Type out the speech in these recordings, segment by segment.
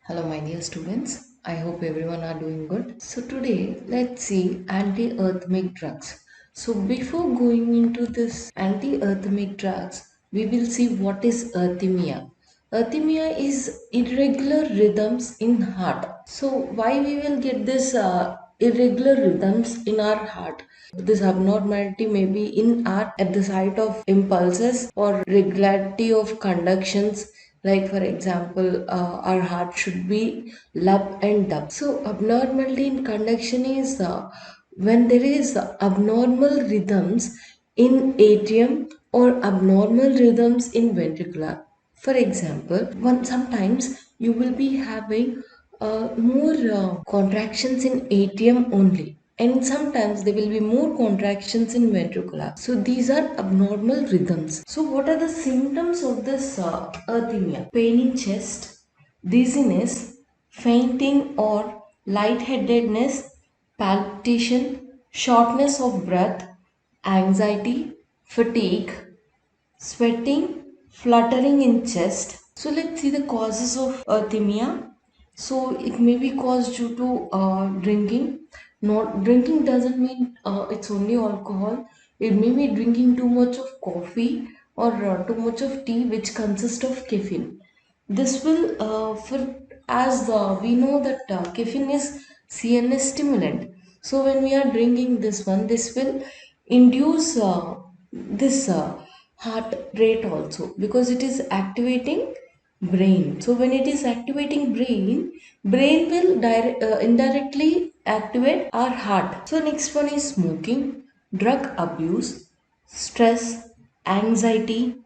Hello, my dear students. I hope everyone are doing good. So today, let's see anti-arrhythmic drugs. So before going into this anti-arrhythmic drugs, we will see what is arrhythmia. Arrhythmia is irregular rhythms in heart. So why we will get this irregular rhythms in our heart? This abnormality may be in our at the site of impulses or regularity of conductions, like for example our heart should be lub and dub. So abnormality in conduction is when there is abnormal rhythms in atrium or abnormal rhythms in ventricular. For example, sometimes you will be having more contractions in atrium only, and sometimes there will be more contractions in ventricular. So these are abnormal rhythms. So what are the symptoms of this arrhythmia? Pain in chest, dizziness, fainting or lightheadedness, palpitation, shortness of breath, anxiety, fatigue, sweating, fluttering in chest. So let's see the causes of arrhythmia. So it may be caused due to drinking. Not drinking doesn't mean it's only alcohol. It may be drinking too much of coffee or too much of tea, which consists of caffeine. This will, for as we know that caffeine is CNS stimulant. So when we are drinking this one, this will induce this heart rate also, because it is activating brain. So when it is activating brain will indirectly activate our heart. So next one is smoking, drug abuse, stress, anxiety,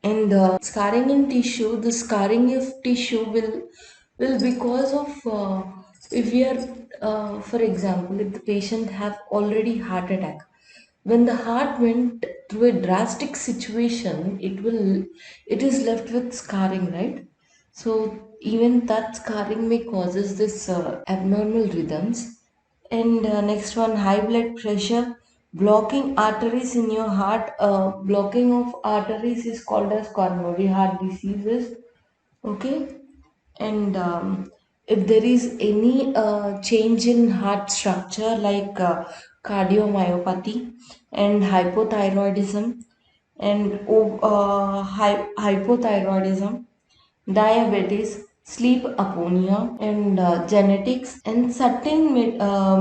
and scarring in tissue. The scarring of tissue will because of if we are for example, if the patient have already heart attack, when the heart went through a drastic situation, it is left with scarring, right? So even that scarring may causes this abnormal rhythms. And next one, high blood pressure, blocking arteries in your heart. Blocking of arteries is called as coronary heart diseases. Okay, and if there is any change in heart structure, like cardiomyopathy and hypothyroidism and hypothyroidism, diabetes, sleep apnea, and genetics, and certain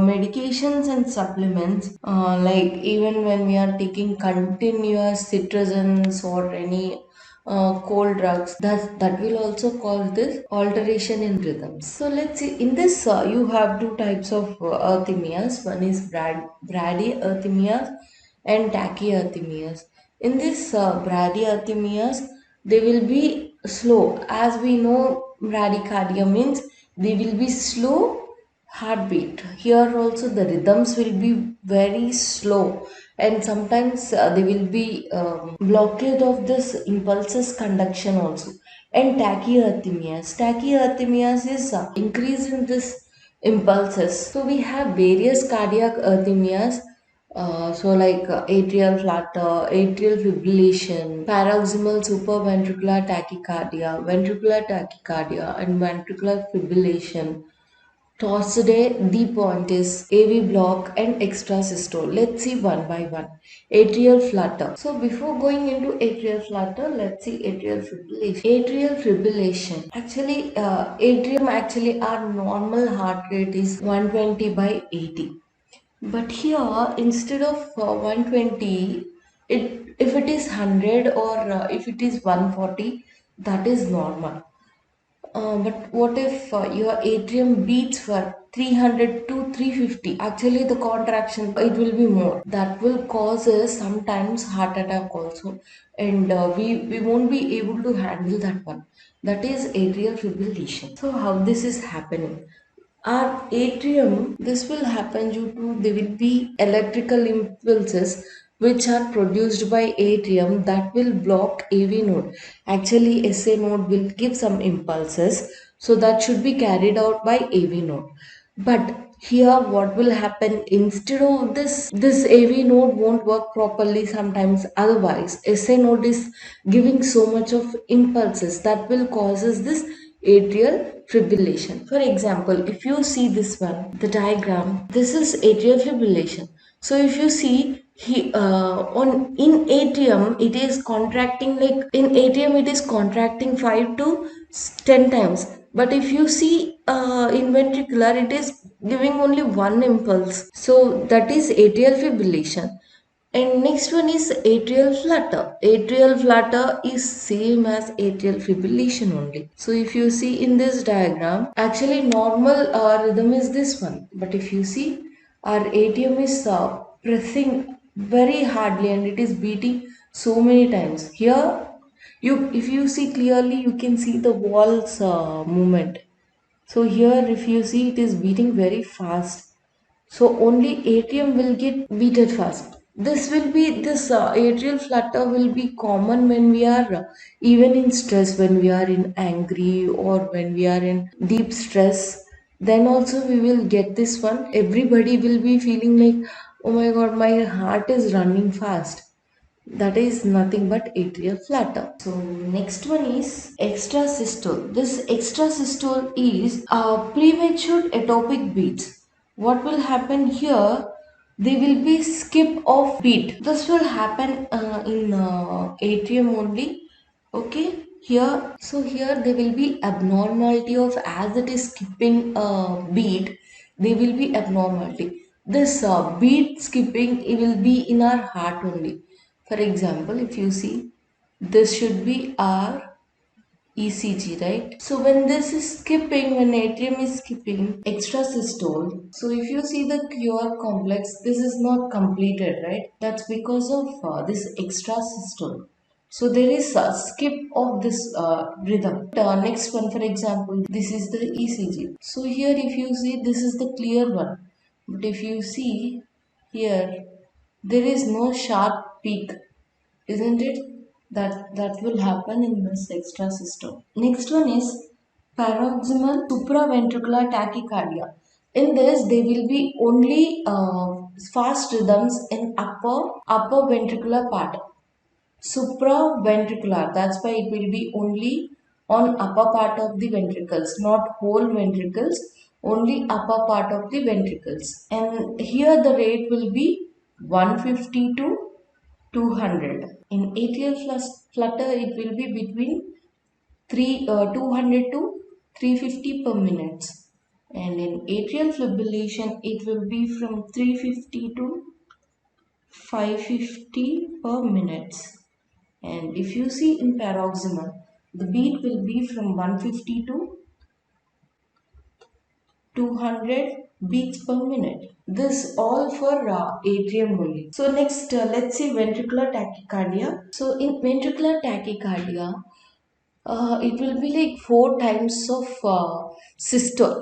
medications and supplements, like even when we are taking continuous citrazines or any cold drugs, that will also cause this alteration in rhythms. So let's see, in this you have two types of arrhythmias. One is bradyarrhythmias and tachyarrhythmias. In this bradyarrhythmias, they will be slow. As we know, bradycardia means they will be slow heartbeat. Here also the rhythms will be very slow, and sometimes there will be blockage of this impulses conduction also. And tachyarrhythmias is increase in this impulses. So we have various cardiac arrhythmias, so like atrial flutter, atrial fibrillation, paroxysmal supraventricular tachycardia, ventricular tachycardia, and ventricular fibrillation. Torsade, the point is AV block and extrasystole. Let's see one by one. Atrial flutter. So before going into atrial flutter, let's see atrial fibrillation. Atrial fibrillation. Actually, atrium actually our normal heart rate is 120 by 80. But here, instead of 120, if it is 100 or if it is 140, that is normal. But what if your atrium beats for 300 to 350? Actually, the contraction it will be more. That will cause us sometimes heart attack also, and we won't be able to handle that one. That is atrial fibrillation. So how this is happening? Our atrium, this will happen due to there will be electrical impulses which are produced by atrium that will block AV node. Actually, SA node will give some impulses, so that should be carried out by AV node. But here what will happen, instead of this AV node won't work properly sometimes. Otherwise, SA node is giving so much of impulses that will causes this atrial fibrillation. For example, if you see this one, the diagram, this is atrial fibrillation. So if you see, on in atrium it is contracting, like in atrium it is contracting 5 to 10 times, but if you see in ventricular it is giving only one impulse, so that is atrial fibrillation. And next one is atrial flutter. Atrial flutter is same as atrial fibrillation only. So if you see in this diagram, actually normal rhythm is this one. But if you see, our atrium is pressing very hardly and it is beating so many times. Here, if you see clearly, you can see the walls movement. So here, if you see, it is beating very fast, so only atrium will get beaten fast. This atrial flutter will be common when we are even in stress, when we are in angry or when we are in deep stress. Then also we will get this one. Everybody will be feeling like, oh my god, my heart is running fast. That is nothing but atrial flutter. So next one is extrasystole. This extrasystole is premature ectopic beats. What will happen here? They will be skip of beat. This will happen in atrium only. Okay, here, so here there will be abnormality of, as it is skipping a beat, there will be abnormality. This beat skipping, it will be in our heart only. For example, if you see, this should be our ECG, right? So when this is skipping, when atrium is skipping extrasystole, so if you see the QR complex, this is not completed, right? That's because of this extrasystole. So there is a skip of this rhythm. Next one, for example, this is the ECG. So here if you see, this is the clear one. But if you see here, there is no sharp peak, isn't it? That will happen in this extra system. Next one is paroxysmal supraventricular tachycardia. In this, there will be only fast rhythms in upper ventricular part. Supraventricular, that's why it will be only on upper part of the ventricles, not whole ventricles, only upper part of the ventricles. And here the rate will be 150 to 200. In atrial flutter, it will be between 200 to 350 per minute. And in atrial fibrillation, it will be from 350 to 550 per minute. And if you see in paroxysmal, the beat will be from 150 to 200 beats per minute. This all for atrium only. So next, let's see ventricular tachycardia. So in ventricular tachycardia, it will be like 4 times of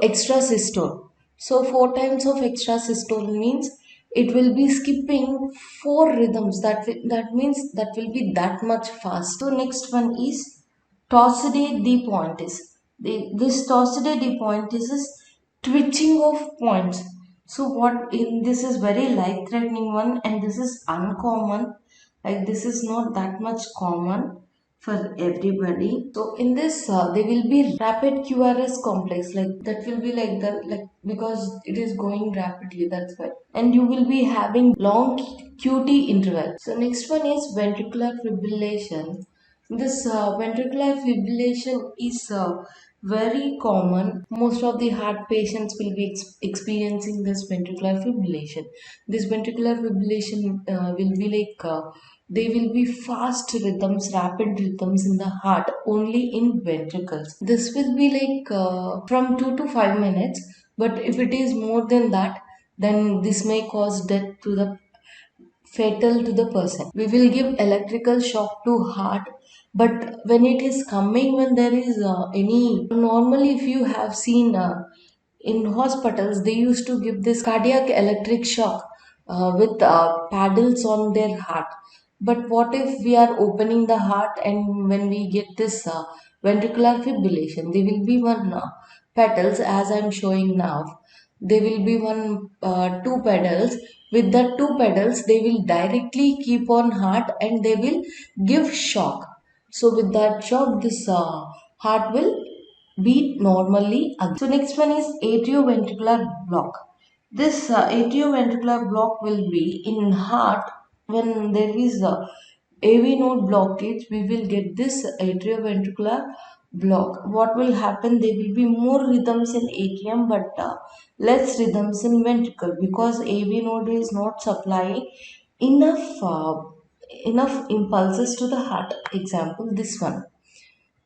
extra systole. So 4 times of extra systole means it will be skipping 4 rhythms. That means that will be that much fast. So next one is Torsade de pointes. This Torsade de pointes is twitching of points. So what in this is very life threatening one, and this is uncommon. Like this is not that much common for everybody. So in this, there will be rapid QRS complex, like that will be like that, like because it is going rapidly. That's why, and you will be having long QT interval. So next one is ventricular fibrillation. This ventricular fibrillation is very common. Most of the heart patients will be experiencing this ventricular fibrillation. This ventricular fibrillation will be like they will be fast rhythms, rapid rhythms in the heart only in ventricles. This will be like from 2 to 5 minutes, but if it is more than that, then this may cause death to the fatal to the person. We will give electrical shock to heart, but when it is coming, when there is any, normally if you have seen in hospitals, they used to give this cardiac electric shock with paddles on their heart. But what if we are opening the heart and when we get this ventricular fibrillation, there will be one pedals as I'm showing now. There will be one two pedals. With the two pedals, they will directly keep on heart and they will give shock. So with that shock, this heart will beat normally. So next one is atrioventricular block. This atrioventricular block will be in heart. When there is a AV node blockage, we will get this atrioventricular block. What will happen? There will be more rhythms in atrium, but less rhythms in ventricle, because AV node is not supplying enough enough impulses to the heart. Example, this one.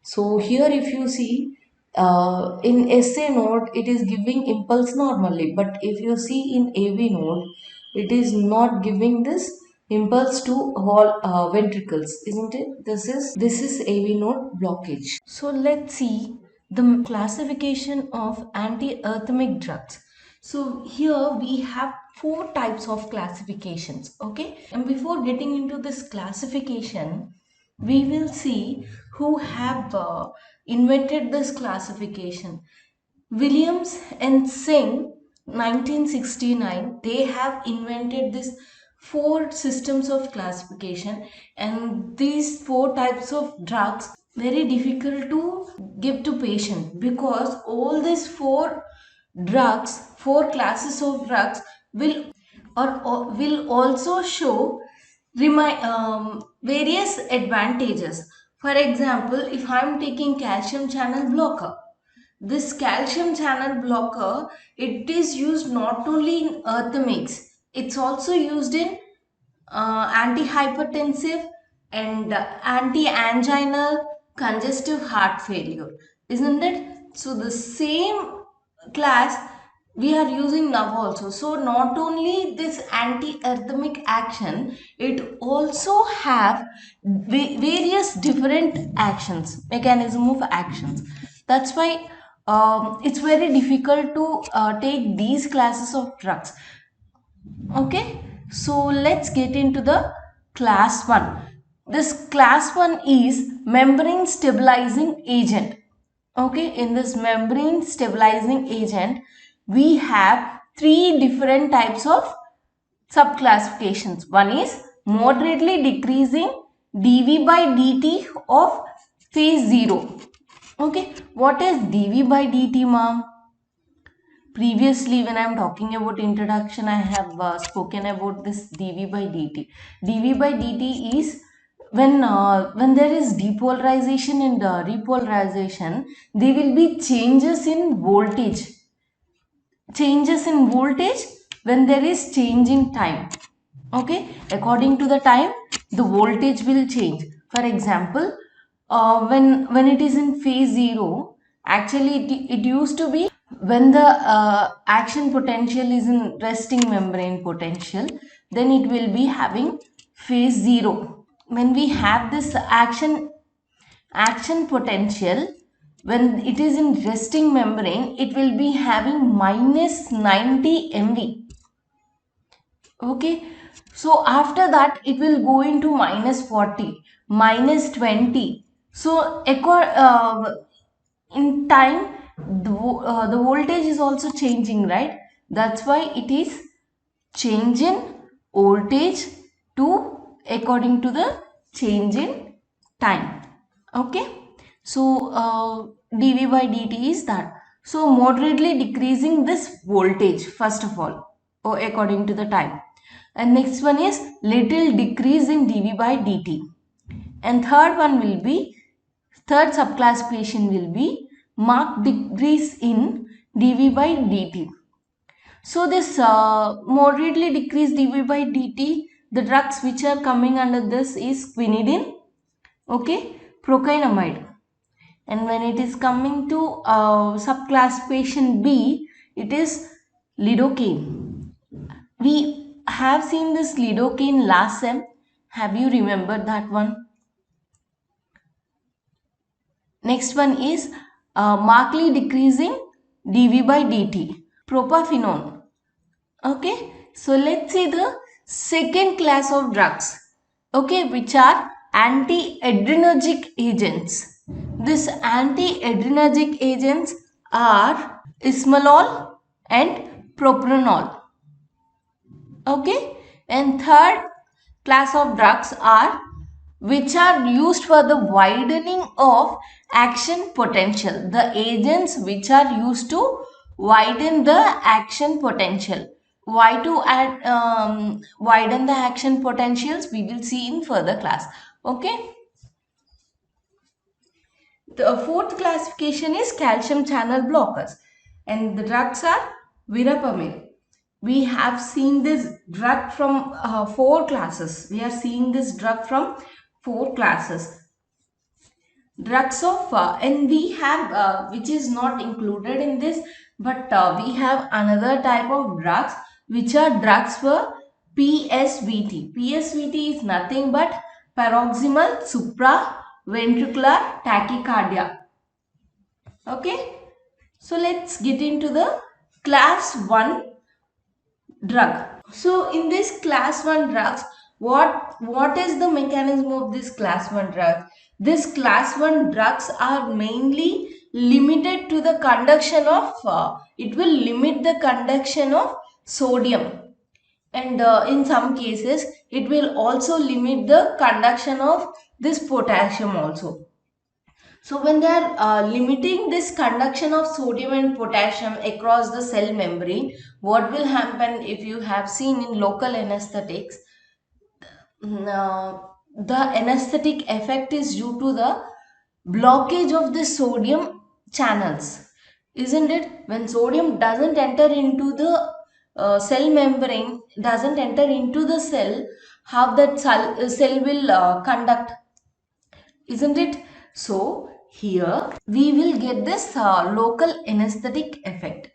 So here if you see, in SA node it is giving impulse normally, but if you see in AV node it is not giving this impulse to all ventricles, isn't it? This is AV node blockage. So let's see the classification of antiarrhythmic drugs. So here we have four types of classifications, okay? And before getting into this classification, we will see who have invented this classification. Williams and Singh, 1969, they have invented this four systems of classification, and these four types of drugs very difficult to give to patient, because all these four classes of drugs or will also show various advantages. For example, if I am taking calcium channel blocker, this calcium channel blocker, it is used not only in arrhythmics, it's also used in antihypertensive and anti-anginal congestive heart failure, isn't it? So the same class we are using now also. So not only this anti-arrhythmic action, it also have various different actions, mechanism of actions. That's why it's very difficult to take these classes of drugs. Okay, so let's get into the class 1. This class 1 is membrane stabilizing agent. Okay, in this membrane stabilizing agent, we have three different types of subclassifications. One is moderately decreasing dV by dt of phase 0. Okay, what is dV by dt, ma'am? Previously, when I am talking about introduction, I have spoken about this dV by dt. DV by dt is when there is depolarization and repolarization, there will be changes in voltage when there is change in time. Okay, according to the time, the voltage will change. For example, when it is in phase 0, actually it used to be when the action potential is in resting membrane potential, then it will be having phase 0. When we have this action potential, when it is in resting membrane, it will be having minus 90 MV. Okay, so after that it will go into minus 40, minus 20. So in time, the voltage is also changing, right? That's why it is change in voltage to according to the change in time. Okay, so dV by dt is that. So moderately decreasing this voltage, first of all, or according to the time. And next one is little decrease in dV by dt. And third subclassification will be marked decrease in dV by dt. So this moderately decreased dV by dt, the drugs which are coming under this is quinidine, okay, procainamide. And when it is coming to subclassification B, it is lidocaine. We have seen this lidocaine last sem. Have you remembered that one? Next one is markedly decreasing dV by dt, propafenone. Okay, so let's see the second class of drugs, okay, which are anti-adrenergic agents. These anti-adrenergic agents are esmolol and propranolol. Okay, and third class of drugs are which are used for the widening of action potential. The agents which are used to widen the action potential. Why to add widen the action potentials? We will see in further class. Okay. The fourth classification is calcium channel blockers, and the drugs are verapamil. We have seen this drug from four classes. We are seeing this drug from four classes. Drugs of and we have which is not included in this, but we have another type of drugs which are drugs for PSVT. PSVT is nothing but paroxysmal supraventricular tachycardia. Okay, so let's get into the class 1 drug. So in this class 1 drugs, what is the mechanism of this class 1 drug? This class 1 drugs are mainly limited to the conduction of it will limit the conduction of sodium, and in some cases it will also limit the conduction of this potassium also. So when they are limiting this conduction of sodium and potassium across the cell membrane, what will happen? If you have seen in local anesthetics, the anesthetic effect is due to the blockage of the sodium channels, isn't it? When sodium doesn't enter into the cell membrane, doesn't enter into the cell, how that cell will conduct, isn't it? So here we will get this local anesthetic effect.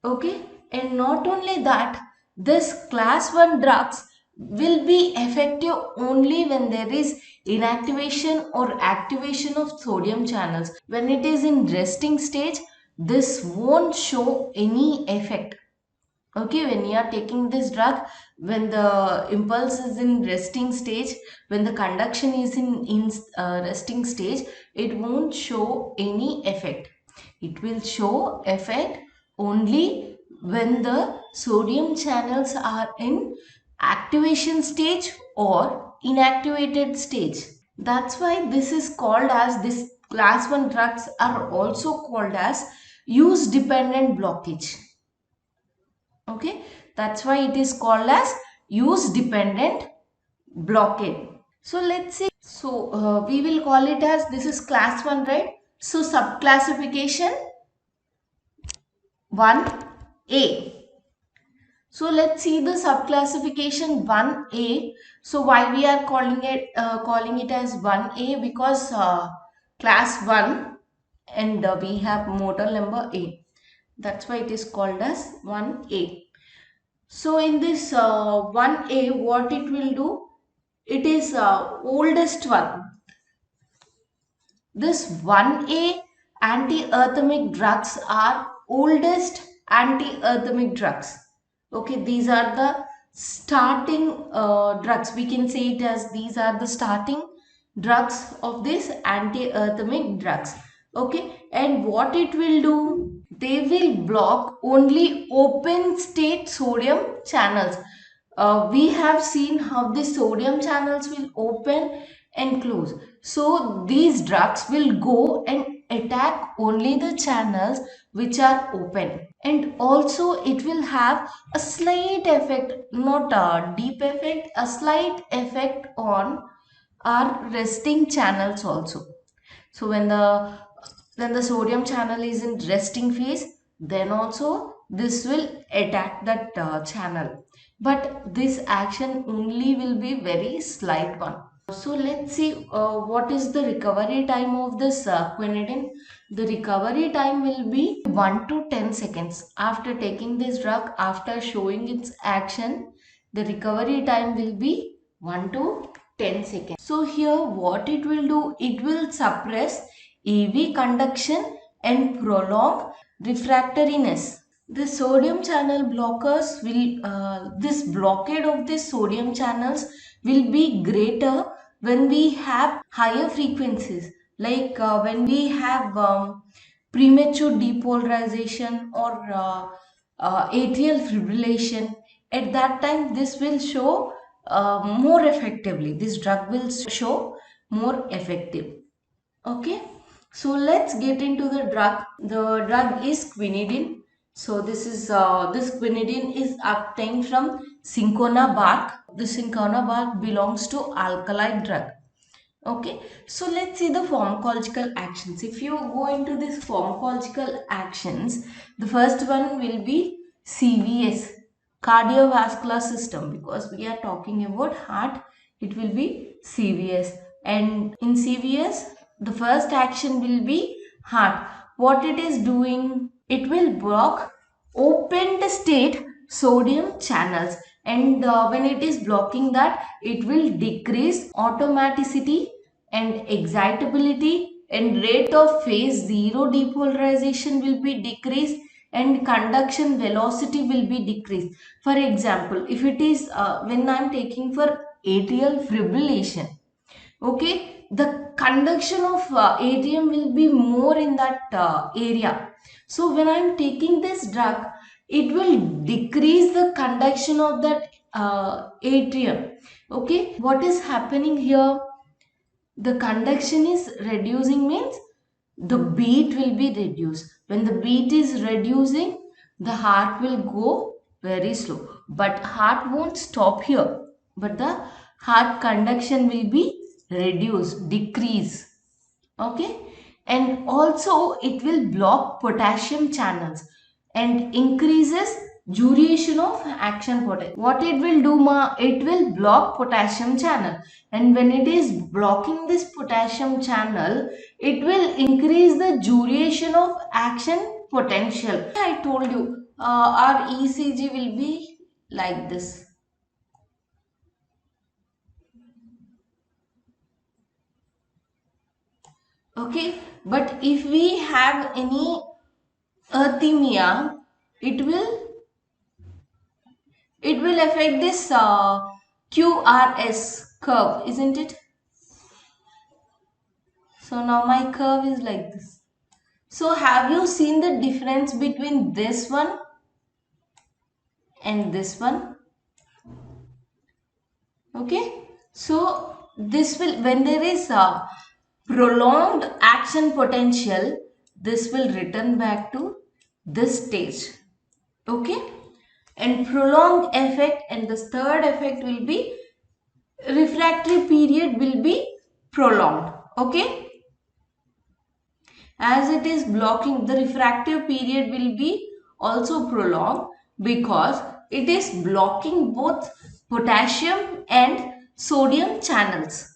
Okay, and not only that, this class 1 drugs will be effective only when there is inactivation or activation of sodium channels. When it is in resting stage, this won't show any effect. Okay, when you are taking this drug, when the impulse is in resting stage, when the conduction is in resting stage, it won't show any effect. It will show effect only when the sodium channels are in activation stage or inactivated stage. That's why this is called as, this class 1 drugs are also called as use dependent blockage. Okay, that's why it is called as use dependent blockade. So let's see. So we will call it as, this is class 1, right? So subclassification 1A. So let's see the subclassification 1A. So why we are calling it as 1A? Because class 1, and we have model number A. That's why it is called as 1A. So in this 1A, what it will do? It is oldest one. This 1A anti-arrhythmic drugs are oldest anti-arrhythmic drugs. Okay, these are the starting drugs. We can say it as these are the starting drugs of this anti-arrhythmic drugs. Okay, and what it will do? They will block only open state sodium channels. We have seen how the sodium channels will open and close. So these drugs will go and attack only the channels which are open, and also it will have a slight effect, not a deep effect, a slight effect on our resting channels also. So when the sodium channel is in resting phase, then also this will attack that channel, but this action only will be very slight one. So let's see what is the recovery time of this quinidine. The recovery time will be 1 to 10 seconds after taking this drug. After showing its action, the recovery time will be 1 to 10 seconds. So here what it will do, it will suppress EV conduction and prolong refractoriness. The sodium channel blockers will, this blockade of the sodium channels will be greater when we have higher frequencies, like when we have premature depolarization or atrial fibrillation. At that time, this will show more effectively. This drug will show more effective. Okay, so let's get into the drug. The drug is quinidine. So this quinidine is obtained from cinchona bark. The cinchona bark belongs to alkali drug. Okay, so let's see the pharmacological actions. If you go into this pharmacological actions, the first one will be CVS, cardiovascular system, because we are talking about heart, it will be CVS. And in CVS, the first action will be heart. What it is doing? It will block opened state sodium channels, and when it is blocking that, it will decrease automaticity and excitability, and rate of phase zero depolarization will be decreased, and conduction velocity will be decreased. For example, if it is when I am taking for atrial fibrillation, okay, the conduction of atrium will be more in that area. So when I am taking this drug, it will decrease the conduction of that atrium. Okay, what is happening here? The conduction is reducing means the beat will be reduced. When the beat is reducing, the heart will go very slow, but heart won't stop here, but the heart conduction will be reduced, decrease. Okay, and also it will block potassium channels and increases duration of action potential. What it will do, ma, it will block potassium channel, and when it is blocking this potassium channel, it will increase the duration of action potential. I told you, our ECG will be like this. Okay, but if we have any arrhythmia, it will affect this QRS curve, isn't it? So now my curve is like this. So have you seen the difference between this one and this one? Okay, so this will, when there is a prolonged action potential, this will return back to this stage. Okay, and prolonged effect, and the third effect will be refractory period will be prolonged. Okay, as it is blocking, the refractive period will be also prolonged because it is blocking both potassium and sodium channels.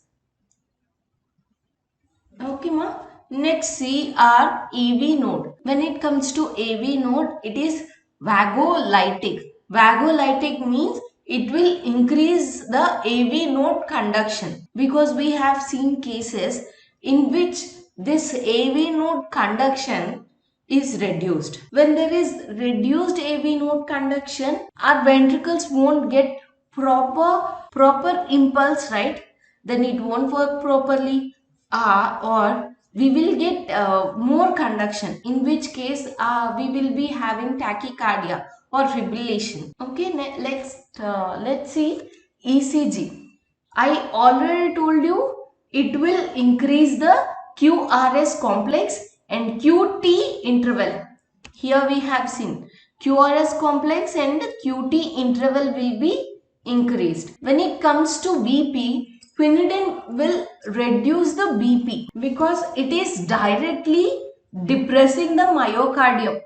Okay, ma. Next, see our AV node. When it comes to AV node, it is vagolytic. Vagolytic means it will increase the AV node conduction, because we have seen cases in which this AV node conduction is reduced. When there is reduced AV node conduction, our ventricles won't get proper impulse, right? Then it won't work properly, or we will get more conduction, in which case we will be having tachycardia or fibrillation. Okay, let's see ECG. I already told you it will increase the QRS complex and QT interval. Here we have seen QRS complex and QT interval will be increased. When it comes to BP, quinidine will reduce the BP because it is directly depressing the myocardium,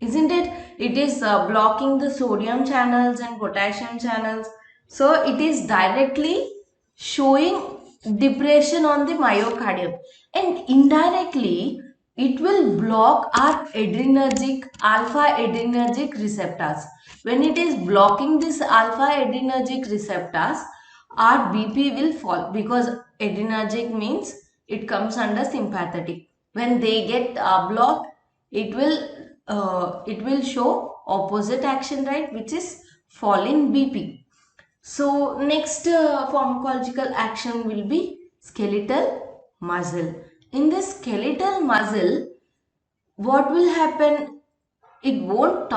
isn't it? It is blocking the sodium channels and potassium channels. So it is directly showing depression on the myocardium, and indirectly it will block our adrenergic alpha adrenergic receptors. When it is blocking this alpha adrenergic receptors, our BP will fall, because adrenergic means it comes under sympathetic. When they get blocked, it will show opposite action, right, which is fall in BP. So next pharmacological action will be skeletal muscle. In this skeletal muscle, what will happen? It won't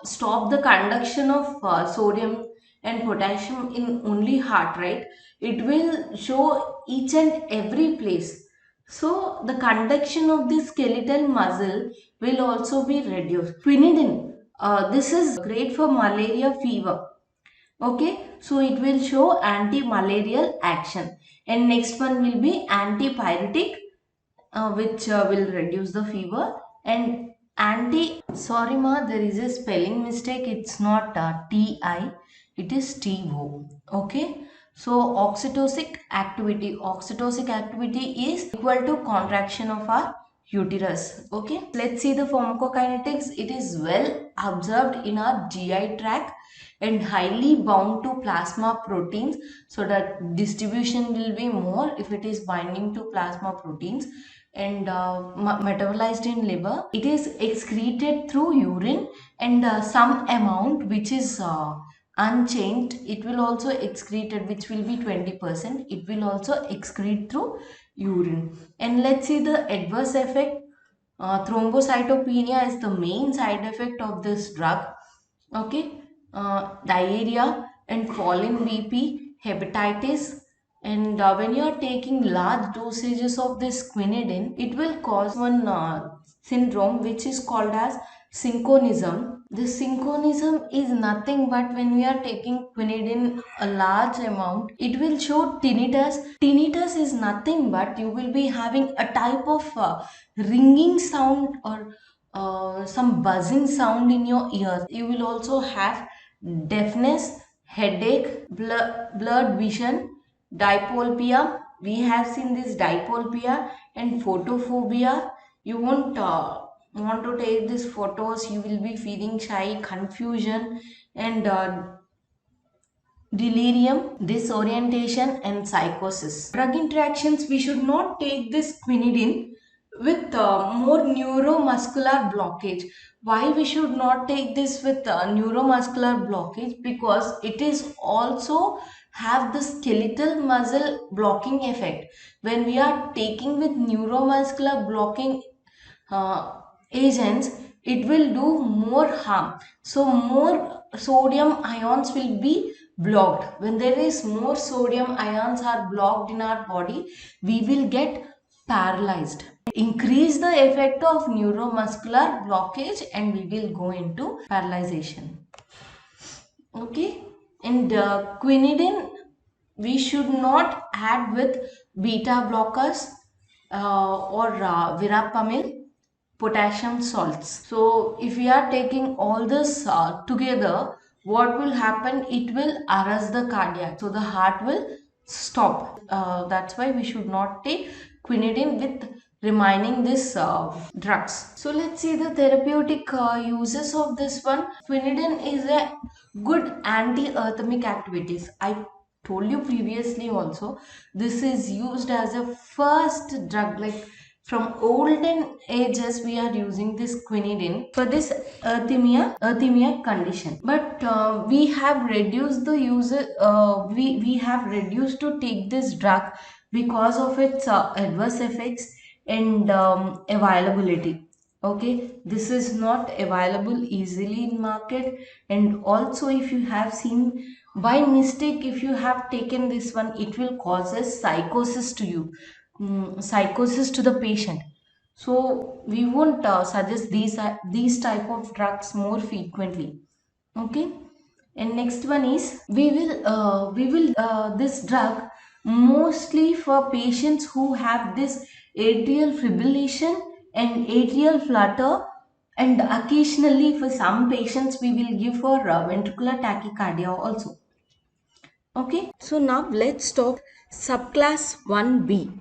stop the conduction of sodium. and potassium in only heart, right? It will show each and every place. So the conduction of the skeletal muscle will also be reduced. Quinidine, this is great for malaria fever. Okay, so it will show anti-malarial action. And next one will be antipyretic, which will reduce the fever. And sorry ma, there is a spelling mistake. It's not ti, it is to. Okay, so oxytocic activity is equal to contraction of our uterus. Okay, let's see the pharmacokinetics. It is well observed in our GI tract and highly bound to plasma proteins, so that distribution will be more if it is binding to plasma proteins, and metabolized in liver. It is excreted through urine, and some amount which is unchanged, it will also excreted, which will be 20%. It will also excrete through urine. And let's see the adverse effect. Thrombocytopenia is the main side effect of this drug. Okay, diarrhea and fallen BP, hepatitis, and when you are taking large dosages of this quinidine, it will cause one syndrome which is called as synchronism. This synchronism is nothing but when we are taking quinidine a large amount, it will show tinnitus. Tinnitus is nothing but you will be having a type of ringing sound, or some buzzing sound in your ears. You will also have deafness, headache, blurred vision, diplopia. We have seen this diplopia and photophobia. You won't want to take these photos. You will be feeling shy, confusion, and delirium, disorientation, and psychosis. Drug interactions, we should not take this quinidine with more neuromuscular blockage. Why we should not take this with neuromuscular blockage? Because it is also have the skeletal muscle blocking effect. When we are taking with neuromuscular blocking agents, it will do more harm. So more sodium ions will be blocked. When there is more sodium ions are blocked in our body, we will get paralyzed. Increase the effect of neuromuscular blockage and we will go into paralyzation. Okay, and quinidine we should not add with beta blockers or verapamil, potassium salts. So if we are taking all this together, what will happen? It will arrest the cardiac, so the heart will stop. That's why we should not take quinidine with remaining this drugs. So let's see the therapeutic uses of this one. Quinidine is a good anti-arrhythmic activities. I told you previously also, this is used as a first drug, like from olden ages we are using this quinidine for this arrhythmia condition. But we have reduced the use, we have reduced to take this drug because of its adverse effects and availability. Okay, this is not available easily in market. And also if you have seen by mistake, if you have taken this one, it will causes psychosis to you, psychosis to the patient. So we won't suggest these type of drugs more frequently. Okay, and next one is we will this drug mostly for patients who have this atrial fibrillation and atrial flutter, and occasionally for some patients we will give for ventricular tachycardia also. Okay, so now let's talk subclass 1b.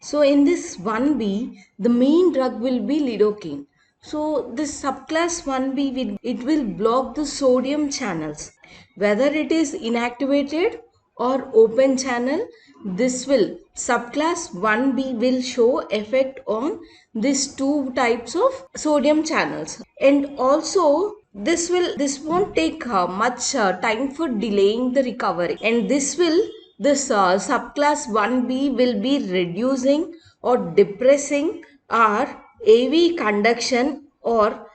So in this 1b, the main drug will be lidocaine. So this subclass 1b, it will block the sodium channels. Whether it is inactivated or open channel, this will, subclass 1b will show effect on these two types of sodium channels. And also this won't take much time for delaying the recovery, and this subclass 1b will be reducing or depressing our AV conduction or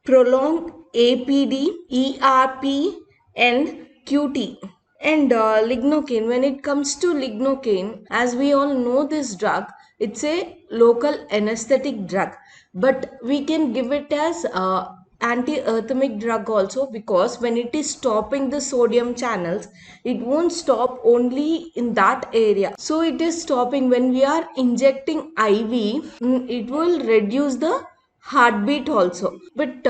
prolonged APD, ERP, and QT. And lignocaine, when it comes to lignocaine, as we all know this drug, it's a local anesthetic drug, but we can give it as anti-arrhythmic drug also, because when it is stopping the sodium channels, it won't stop only in that area. So it is stopping when we are injecting IV, it will reduce the heartbeat also. But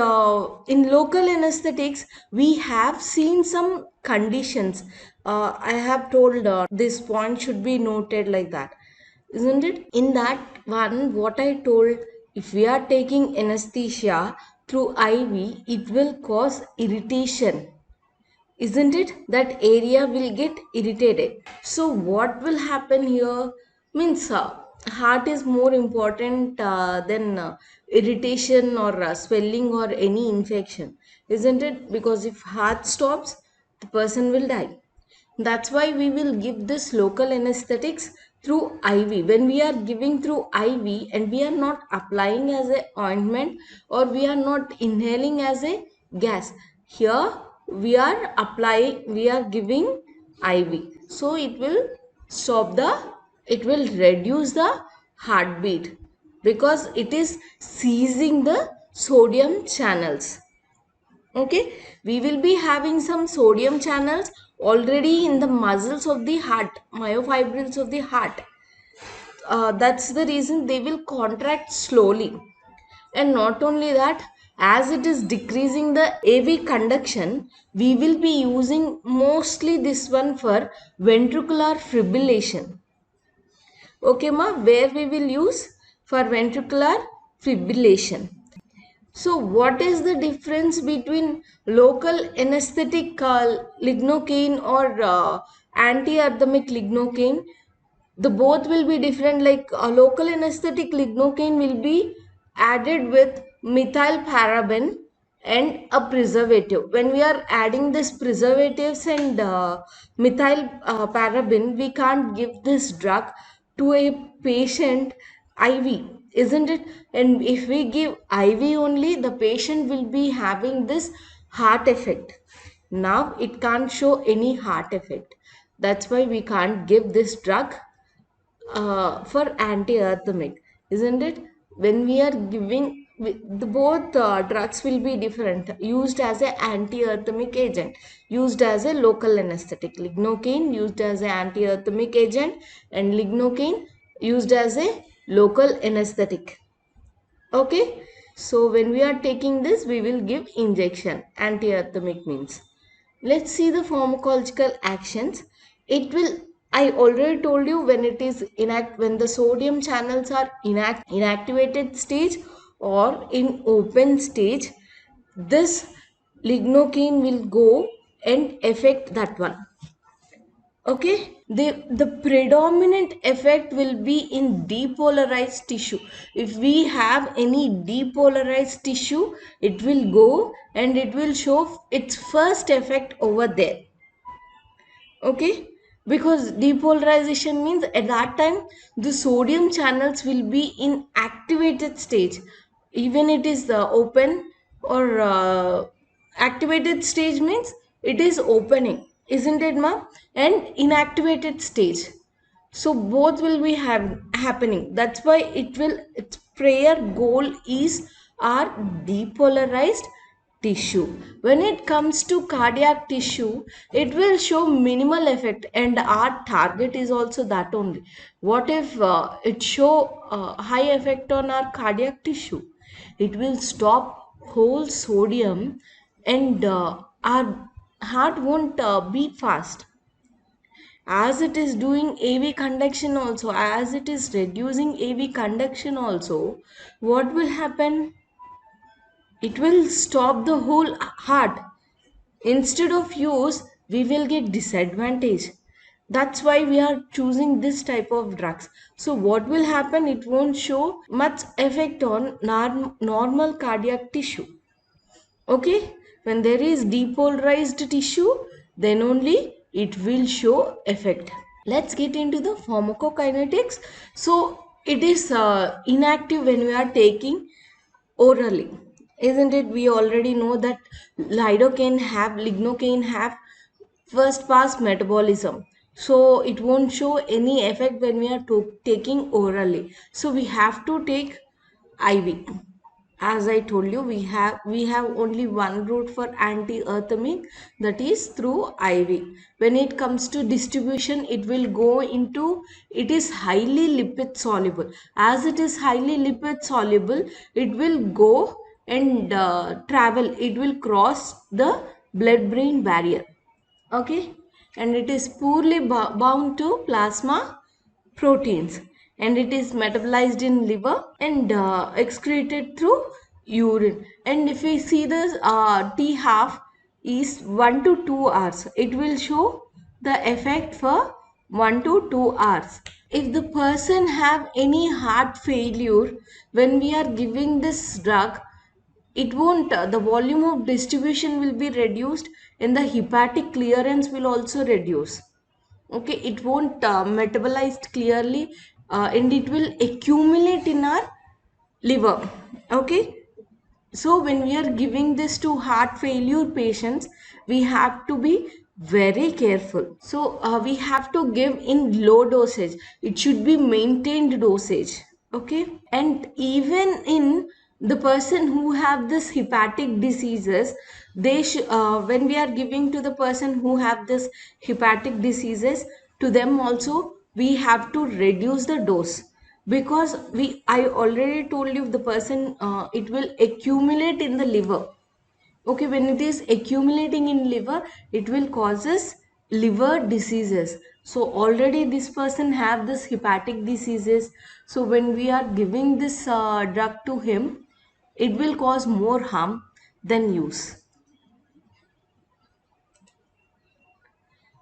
in local anesthetics, we have seen some conditions. I have told this point should be noted like that, isn't it? In that one, what I told, if we are taking anesthesia through IV, it will cause irritation, isn't it? That area will get irritated. So what will happen here means, heart is more important than irritation or swelling or any infection, isn't it? Because if heart stops, the person will die. That's why we will give this local anesthetics through IV. When we are giving through IV and we are not applying as a ointment, or we are not inhaling as a gas, here we are applying, we are giving IV. So it will it will reduce the heartbeat, because it is seizing the sodium channels. Okay, we will be having some sodium channels already in the muscles of the heart, myofibrils of the heart. That's the reason they will contract slowly. And not only that, as it is decreasing the AV conduction, we will be using mostly this one for ventricular fibrillation. Okay ma, where we will use for ventricular fibrillation. So, what is the difference between local anesthetic lignocaine or anti-arrhythmic lignocaine? The both will be different. Like local anesthetic lignocaine will be added with methylparaben and a preservative. When we are adding this preservatives and methyl paraben, we can't give this drug to a patient IV, isn't it? And if we give IV only, the patient will be having this heart effect. Now it can't show any heart effect. That's why we can't give this drug for anti-arrhythmic, isn't it? When we are giving, the both drugs will be different, used as an anti-arrhythmic agent, used as a local anesthetic. Lignocaine used as an anti-arrhythmic agent, and lignocaine used as a local anesthetic. Okay, so when we are taking this, we will give injection. Anti-arrhythmic means, let's see the pharmacological actions. It will, I already told you, when it is when the sodium channels are inactivated stage or in open stage, this lignocaine will go and affect that one. Okay, the predominant effect will be in depolarized tissue. If we have any depolarized tissue, it will go and it will show its first effect over there. Okay, because depolarization means at that time the sodium channels will be in activated stage, even it is open or activated stage means it is opening, isn't it ma'am? And inactivated stage, so both will be happening. That's why it will, its prayer goal is our depolarized tissue. When it comes to cardiac tissue, it will show minimal effect, and our target is also that only. What if it show high effect on our cardiac tissue? It will stop whole sodium, and our heart won't beat fast. As it is doing AV conduction also, as it is reducing AV conduction also, what will happen? It will stop the whole heart. Instead of use, we will get disadvantage. That's why we are choosing this type of drugs. So what will happen? It won't show much effect on normal cardiac tissue. Okay, when there is depolarized tissue, then only it will show effect. Let's get into the pharmacokinetics. So it is inactive when we are taking orally, isn't it? We already know that lidocaine have, lignocaine have first pass metabolism, so it won't show any effect when we are taking orally. So we have to take IV. As I told you, we have only one route for anti-arrhythmic, that is through IV. When it comes to distribution, it will go into, it is highly lipid soluble. As it is highly lipid soluble, it will go and travel, it will cross the blood brain barrier. Okay, and it is poorly bound to plasma proteins, and it is metabolized in liver and excreted through urine. And if we see this t half is 1 to 2 hours, it will show the effect for 1 to 2 hours. If the person have any heart failure, when we are giving this drug, it won't, the volume of distribution will be reduced, and the hepatic clearance will also reduce. Okay, it won't metabolize clearly, and it will accumulate in our liver. Okay, so when we are giving this to heart failure patients, we have to be very careful. So we have to give in low dosage, it should be maintained dosage. Okay, and even in the person who have this hepatic diseases, when we are giving to the person who have this hepatic diseases, to them also we have to reduce the dose, because I already told you, the person, it will accumulate in the liver. Okay, when it is accumulating in liver, it will causes liver diseases. So already this person have this hepatic diseases, so when we are giving this drug to him, it will cause more harm than use.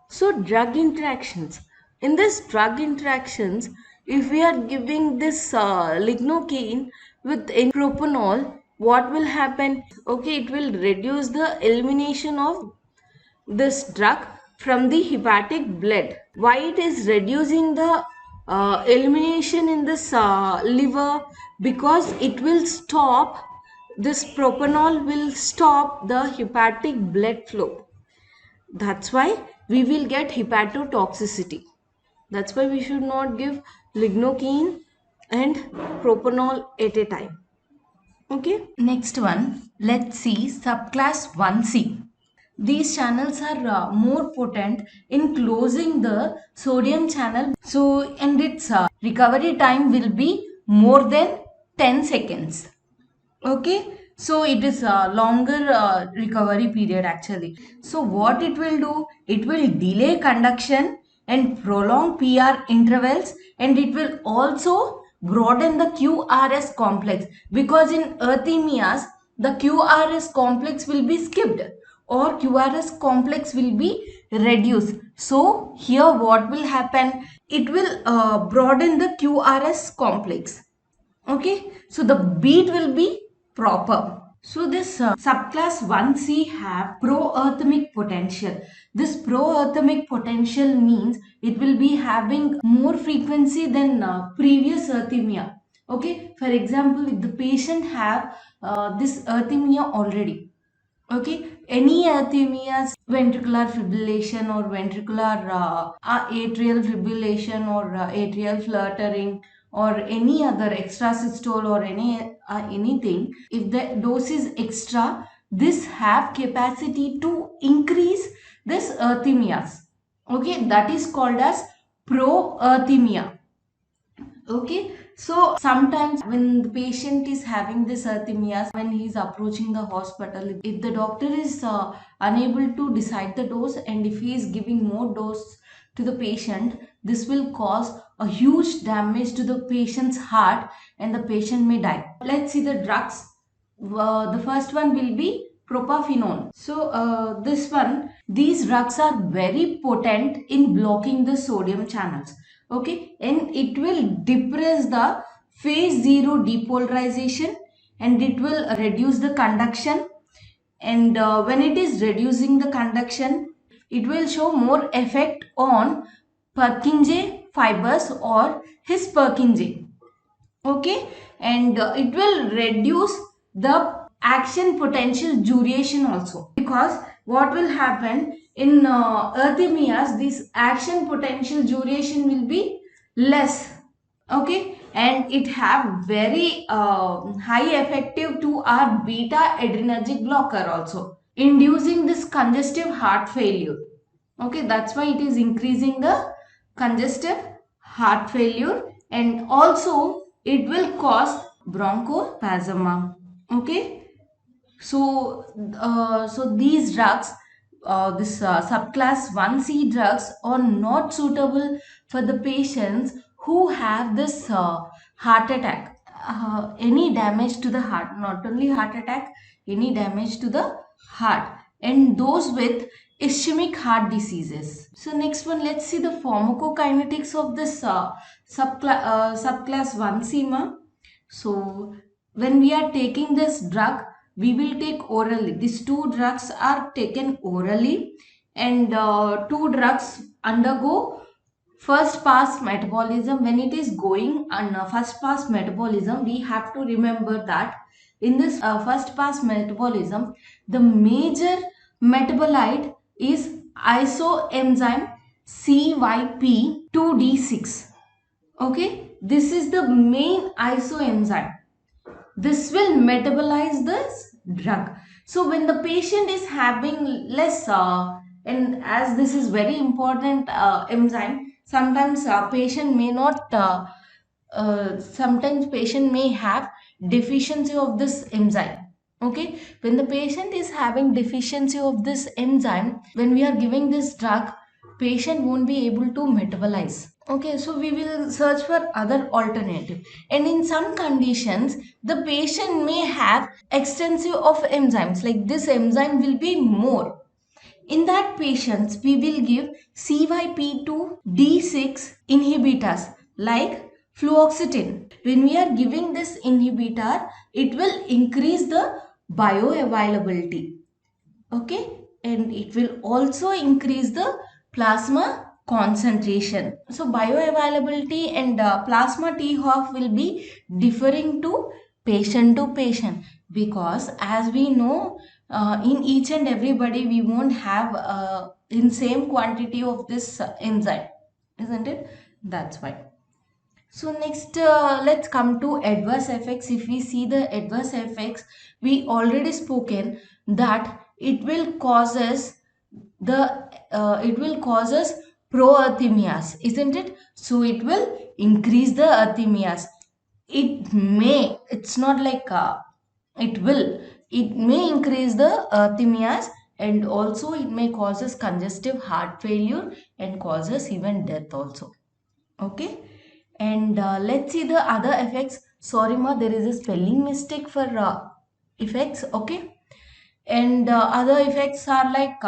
So drug interactions. In this drug interactions, if we are giving this lignocaine with any propanol, what will happen? Okay, it will reduce the elimination of this drug from the hepatic blood. Why it is reducing the elimination in this liver? Because it will stop, this propanol will stop the hepatic blood flow. That's why we will get hepatotoxicity. That's why we should not give lignocaine and propanol at a time. Okay. Next one, let's see subclass 1C. These channels are more potent in closing the sodium channel. So, and its recovery time will be more than 10 seconds. Okay, so it is a longer recovery period actually. So what it will do, it will delay conduction and prolong PR intervals, and it will also broaden the QRS complex, because in arrhythmias the QRS complex will be skipped or QRS complex will be reduced. So here what will happen, it will broaden the QRS complex. Okay, so the beat will be proper. So this subclass 1C have proarrhythmic potential. This proarrhythmic potential means it will be having more frequency than previous arrhythmia. Okay, for example, if the patient have this arrhythmia already, okay, any arrhythmias, ventricular fibrillation or ventricular atrial fibrillation or atrial fluttering or any other extrasystole or anything, if the dose is extra, this have capacity to increase this arrhythmias. Okay, that is called as proarrhythmia. Okay, so sometimes when the patient is having this arrhythmias, when he is approaching the hospital, if the doctor is unable to decide the dose, and if he is giving more dose to the patient, this will cause a huge damage to the patient's heart, and the patient may die. Let's see the drugs. The first one will be propafenone. So this one, these drugs are very potent in blocking the sodium channels. Okay, and it will depress the phase 0 depolarization, and it will reduce the conduction. And when it is reducing the conduction, it will show more effect on Purkinje fibers or his Purkinje. Okay, and it will reduce the action potential duration also, because what will happen in arrhythmias, this action potential duration will be less. Okay, and it have very high effective to our beta adrenergic blocker also, inducing this congestive heart failure. Okay, that's why it is increasing the congestive heart failure, and also it will cause bronchospasm. Okay, so these drugs, this subclass 1C drugs are not suitable for the patients who have this heart attack. Any damage to the heart, not only heart attack, any damage to the heart, and those with ischemic heart diseases. So next one, let's see the pharmacokinetics of this subclass 1C. So when we are taking this drug, we will take orally. These two drugs are taken orally, and two drugs undergo first pass metabolism. When it is going on first pass metabolism, we have to remember that in this first pass metabolism, the major metabolite is isoenzyme CYP2D6. Okay, this is the main isoenzyme. This will metabolize this drug. So when the patient is having less, and as this is very important enzyme, sometimes patient may not, sometimes patient may have deficiency of this enzyme. Okay, when the patient is having deficiency of this enzyme, when we are giving this drug, patient won't be able to metabolize. Okay, so we will search for other alternative. And in some conditions, the patient may have extensive of enzymes, like this enzyme will be more. In that patients, we will give CYP2D6 inhibitors like fluoxetine. When we are giving this inhibitor, it will increase the bioavailability. Okay, and it will also increase the plasma concentration. So bioavailability and plasma T-half will be differing to patient, because as we know, in each and everybody we won't have in same quantity of this enzyme, isn't it? That's why. So next, let's come to adverse effects. If we see the adverse effects, we already spoken that it will causes the it will causes proarrhythmias, isn't it? So it will increase the arrhythmias. It may, it's not like it will, it may increase the arrhythmias, and also it may causes congestive heart failure and causes even death also. Okay, and let's see the other effects. Sorry ma, there is a spelling mistake for effects. Okay, and other effects are like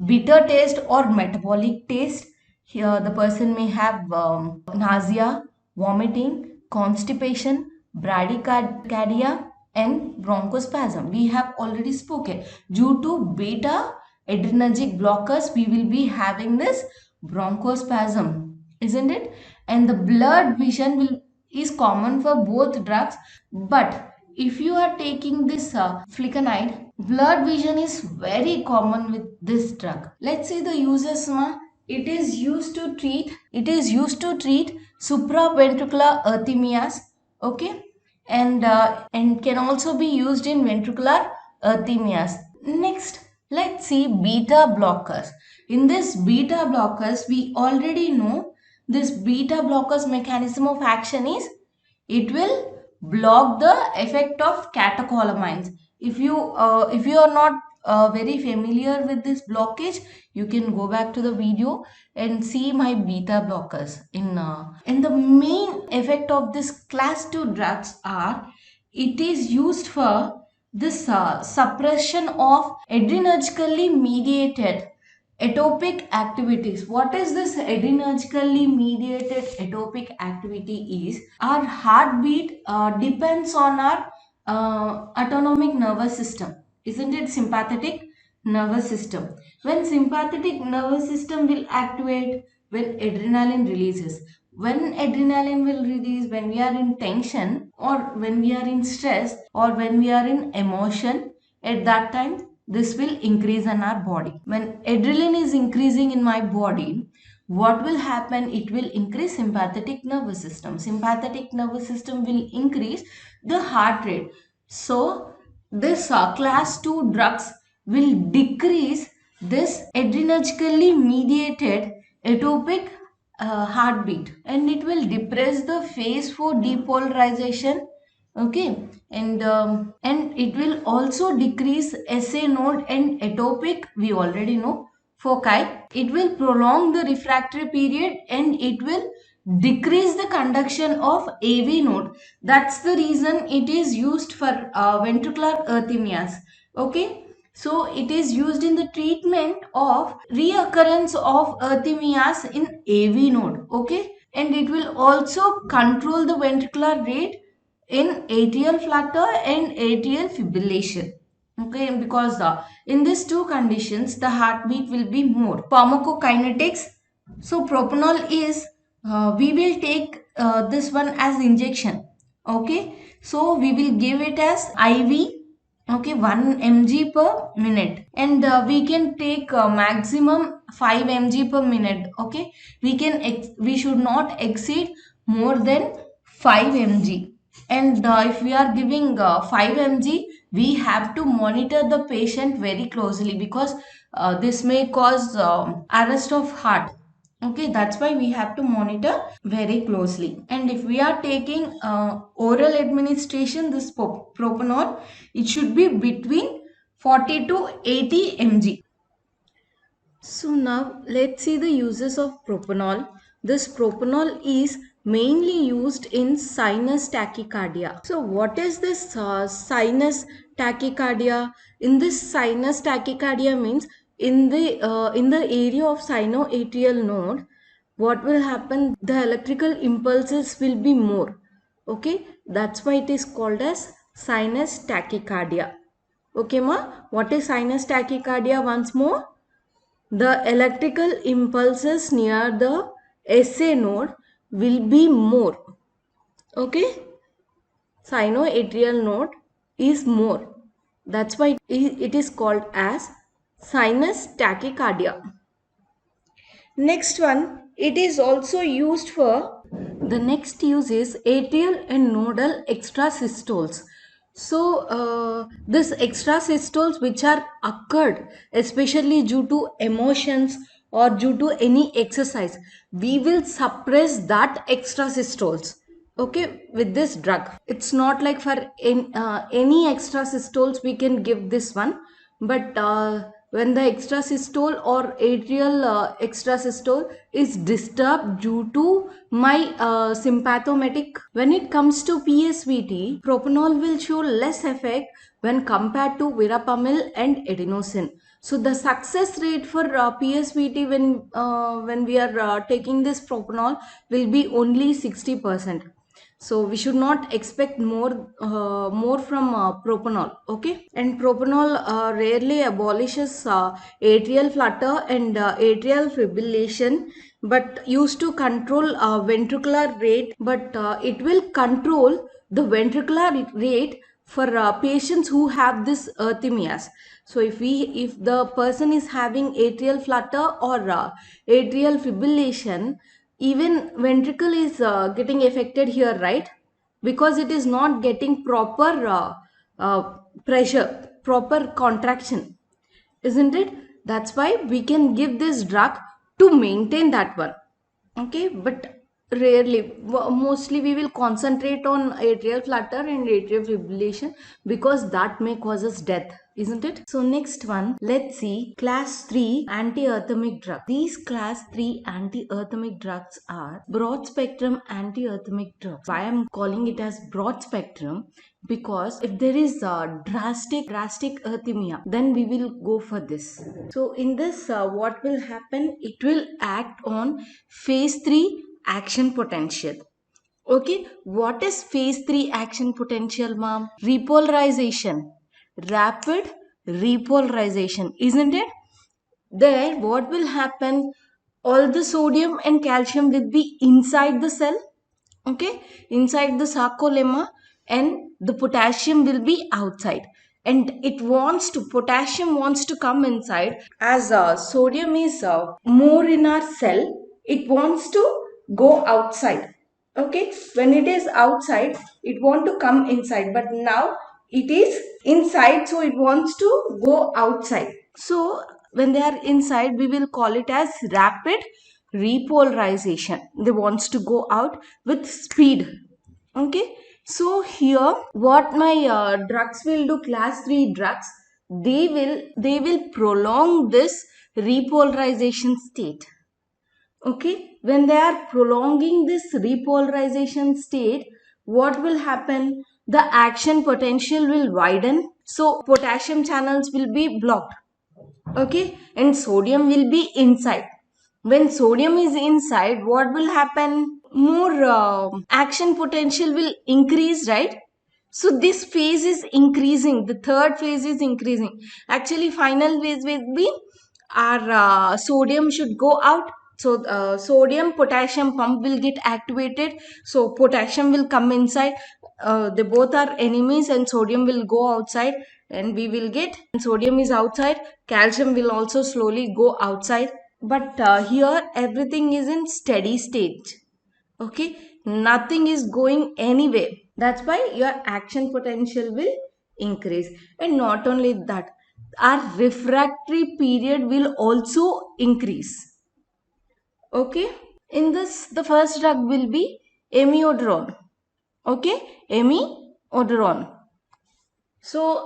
bitter taste or metabolic taste. Here the person may have nausea, vomiting, constipation, bradycardia, and bronchospasm. We have already spoken. Due to beta adrenergic blockers, we will be having this bronchospasm, isn't it? And the blurred vision will is common for both drugs, but if you are taking this flecainide, blurred vision is very common with this drug. Let's see the uses, ma. It is used to treat supraventricular arrhythmias. Okay, and can also be used in ventricular arrhythmias. Next, let's see beta blockers. In this beta blockers, we already know this beta blockers mechanism of action is it will block the effect of catecholamines. If you are not very familiar with this blockage, you can go back to the video and see my beta blockers in and the main effect of this class 2 drugs are it is used for this suppression of adrenergically mediated atopic activities. What is this adrenergically mediated atopic activity? Is our heartbeat depends on our autonomic nervous system, isn't it? Sympathetic nervous system. When sympathetic nervous system will activate, when adrenaline releases. When adrenaline will release, when we are in tension or when we are in stress or when we are in emotion, at that time this will increase in our body. When adrenaline is increasing in my body, what will happen? It will increase sympathetic nervous system. Sympathetic nervous system will increase the heart rate. So this class 2 drugs will decrease this adrenergically mediated atopic heartbeat, and it will depress the phase for depolarization. Okay, and it will also decrease SA node and atopic, we already know, foci. It will prolong the refractory period and it will decrease the conduction of AV node. That's the reason it is used for ventricular arrhythmias. Okay, so it is used in the treatment of reoccurrence of arrhythmias in AV node. Okay, and it will also control the ventricular rate in atrial flutter and atrial fibrillation. Okay, because in these two conditions the heartbeat will be more. Pharmacokinetics. So propanol is, we will take this one as injection. Okay, so we will give it as IV. Okay, 1 mg per minute, and we can take maximum 5 mg per minute. Okay, we should not exceed more than 5 mg. And if we are giving 5 mg, we have to monitor the patient very closely, because this may cause arrest of heart. Okay, that's why we have to monitor very closely. And if we are taking oral administration, this propanol, it should be between 40 to 80 mg. So now let's see the uses of propanol. This propanol is mainly used in sinus tachycardia. So what is this sinus tachycardia? In this sinus tachycardia means in the area of sinoatrial node, what will happen? The electrical impulses will be more. Okay, that's why it is called as sinus tachycardia. Okay, ma, what is sinus tachycardia once more? The electrical impulses near the SA node will be more. Okay, sinoatrial node is more. That's why it is called as sinus tachycardia. Next one, it is also used for, the next use is atrial and nodal extrasystoles. So this extrasystoles which are occurred especially due to emotions or due to any exercise, we will suppress that extrasystoles. Okay, with this drug, it's not like for any extrasystoles we can give this one, but when the extrasystole or atrial extrasystole is disturbed due to my sympathomatic. When it comes to PSVT, propanol will show less effect when compared to verapamil and adenosine. So the success rate for PSVT when we are taking this propanol will be only 60%. So we should not expect more from propanol. Okay, and propanol rarely abolishes atrial flutter and atrial fibrillation, but used to control ventricular rate. But it will control the ventricular rate for patients who have this arrhythmias. So if the person is having atrial flutter or atrial fibrillation, even ventricle is getting affected here, right? Because it is not getting proper pressure, proper contraction, isn't it? That's why we can give this drug to maintain that one. Okay, but rarely, mostly we will concentrate on atrial flutter and atrial fibrillation, because that may cause us death, isn't it? So next one, let's see class 3 anti-arrhythmic drug. These class 3 anti-arrhythmic drugs are broad spectrum anti-arrhythmic drugs. Why I'm calling it as broad spectrum? Because if there is a drastic arrhythmia, then we will go for this. So in this, what will happen? It will act on phase 3 action potential. Okay, what is phase 3 action potential, ma'am? Repolarization, rapid repolarization, isn't it? There what will happen? all the sodium and calcium will be inside the cell, okay, inside the sarcolemma, and the potassium will be outside. And potassium wants to come inside. As sodium is more in our cell, it wants to go outside. Okay, when it is outside, it want to come inside, but now it is inside, so it wants to go outside. So when they are inside, we will call it as rapid repolarization. They wants to go out with speed. Okay, so here what my drugs will do, class 3 drugs, they will prolong this repolarization state. Okay, when they are prolonging this repolarization state, what will happen? The action potential will widen, so potassium channels will be blocked. Okay, and sodium will be inside. When sodium is inside, what will happen? More action potential will increase, right? So this phase is increasing, the third phase is increasing. Actually final phase will be our sodium should go out. So sodium potassium pump will get activated, so potassium will come inside. They both are enemies, and sodium will go outside, and we will get sodium is outside, calcium will also slowly go outside. But here everything is in steady state. Okay, nothing is going anywhere. That's why your action potential will increase. And not only that, our refractory period will also increase. Okay, in this the first drug will be amiodarone. Okay, amiodarone. So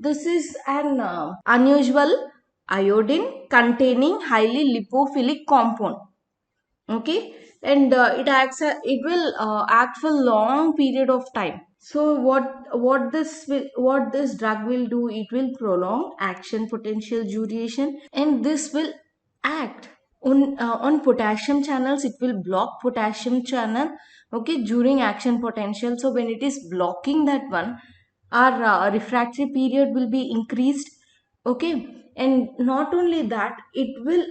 this is an unusual iodine containing highly lipophilic compound. Okay, and it will act for long period of time. So what this drug will do? It will prolong action potential duration, and this will act on potassium channels. It will block potassium channel. Okay, during action potential. So when it is blocking that one, our refractory period will be increased. Okay, and not only that, it will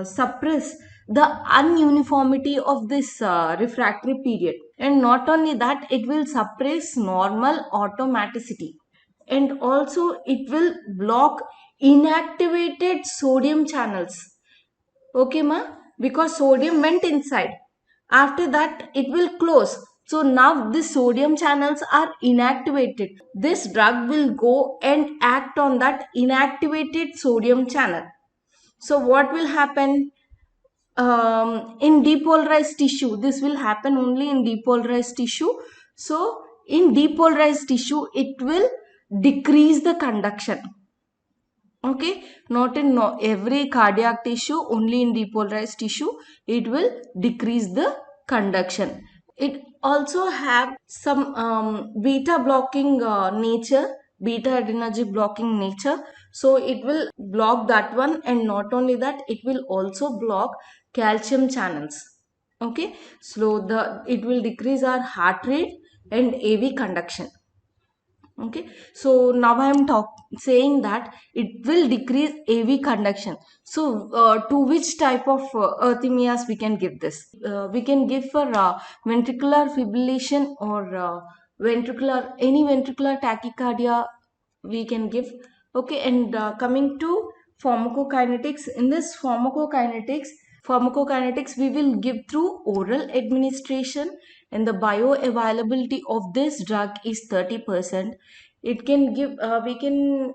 suppress the ununiformity of this refractory period. And not only that, it will suppress normal automaticity. And also it will block inactivated sodium channels. Okay ma, because sodium went inside, after that it will close. So now the sodium channels are inactivated. This drug will go and act on that inactivated sodium channel. So what will happen? In depolarized tissue, this will happen only in depolarized tissue. So in depolarized tissue, it will decrease the conduction. Okay, not in every cardiac tissue, only in depolarized tissue it will decrease the conduction. It also have some beta blocking nature, beta adrenergic blocking nature. So it will block that one, and not only that, it will also block calcium channels. Okay, so the it will decrease our heart rate and AV conduction. Okay, so now I am saying that it will decrease AV conduction. So to which type of arrhythmias we can give this? We can give for ventricular fibrillation, or ventricular, any ventricular tachycardia we can give. Okay, and coming to pharmacokinetics. In this pharmacokinetics we will give through oral administration, and the bioavailability of this drug is 30%. It can give we can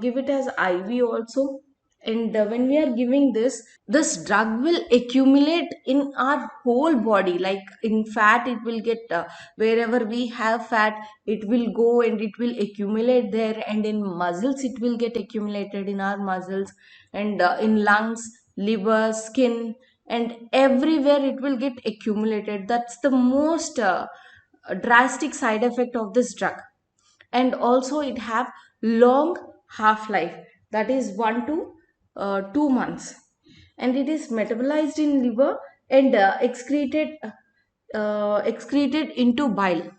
give it as IV also. And when we are giving this drug will accumulate in our whole body. Like in fat, it will get wherever we have fat, it will go and it will accumulate there. And in muscles, it will get accumulated in our muscles, and in lungs, liver, skin, and everywhere it will get accumulated. That's the most drastic side effect of this drug. And also it have long half life, that is 1 to 2 months. And it is metabolized in liver and excreted into bile.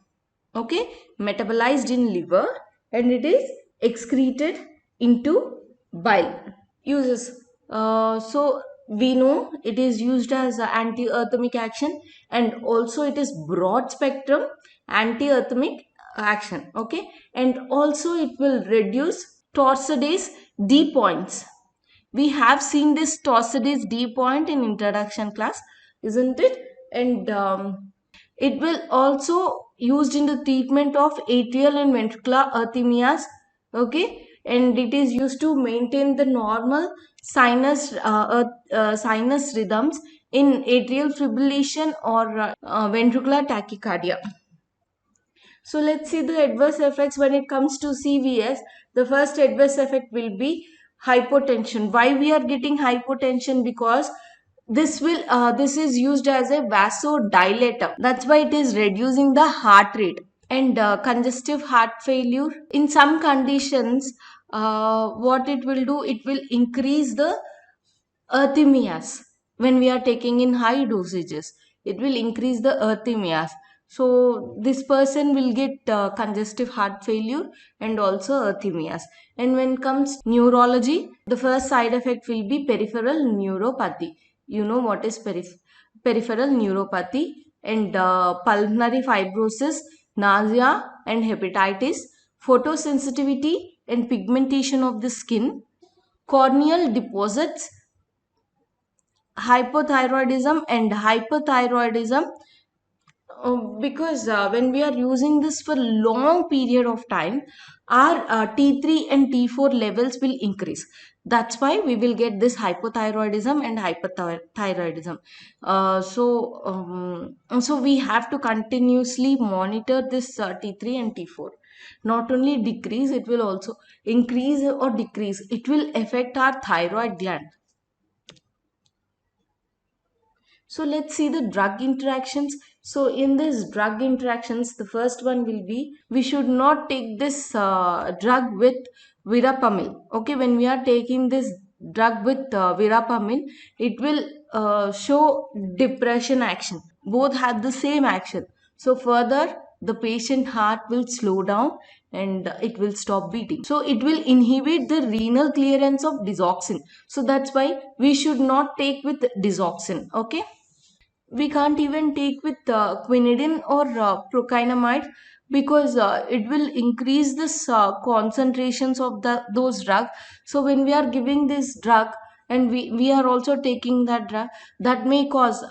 Okay, metabolized in liver and it is excreted into bile. Uses, so we know it is used as a anti-arrhythmic action, and also it is broad spectrum anti-arrhythmic action. Okay, and also it will reduce torsades D points. We have seen this torsades D point in introduction class, isn't it? And it will also used in the treatment of atrial and ventricular arrhythmias. Okay, and it is used to maintain the normal sinus rhythms in atrial fibrillation or ventricular tachycardia. So let's see the adverse effects when it comes to CVS. The first adverse effect will be hypotension. Why we are getting hypotension? Because this is used as a vasodilator. That's why it is reducing the heart rate. And congestive heart failure. In some conditions, what it will do, it will increase the arrhythmias when we are taking in high dosages. It will increase the arrhythmias. So this person will get congestive heart failure and also arrhythmias. And when it comes neurology, the first side effect will be peripheral neuropathy. You know what is peripheral neuropathy. And pulmonary fibrosis, nausea and hepatitis, photosensitivity and pigmentation of the skin, corneal deposits, hypothyroidism and hyperthyroidism. Because when we are using this for long period of time, our T3 and T4 levels will increase. That's why we will get this hypothyroidism and hyperthyroidism. So we have to continuously monitor this T3 and T4. Not only decrease, it will also increase or decrease. It will affect our thyroid gland. So let's see the drug interactions. So in this drug interactions, the first one will be, we should not take this drug with verapamil. Okay, when we are taking this drug with verapamil, it will show depression action. Both have the same action. So further, the patient heart will slow down and it will stop beating. So it will inhibit the renal clearance of digoxin. So that's why we should not take with digoxin. Okay, we can't even take with quinidine or procainamide, because it will increase this concentrations of those drugs. So when we are giving this drug and we are also taking that drug, that may cause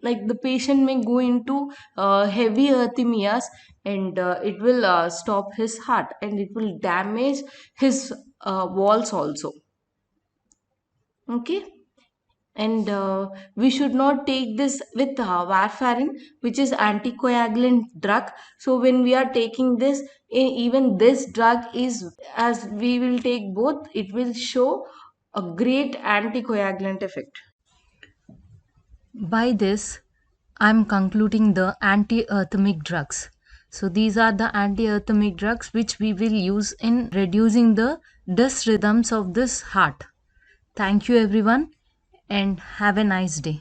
like the patient may go into heavy arrhythmias, and it will stop his heart and it will damage his walls also. Okay, and we should not take this with warfarin, which is anticoagulant drug. So when we are taking this, even this drug is, as we will take both, it will show a great anticoagulant effect. By this, I'm concluding the anti-arrhythmic drugs. So these are the anti-arrhythmic drugs which we will use in reducing the dysrhythms of this heart. Thank you everyone and have a nice day.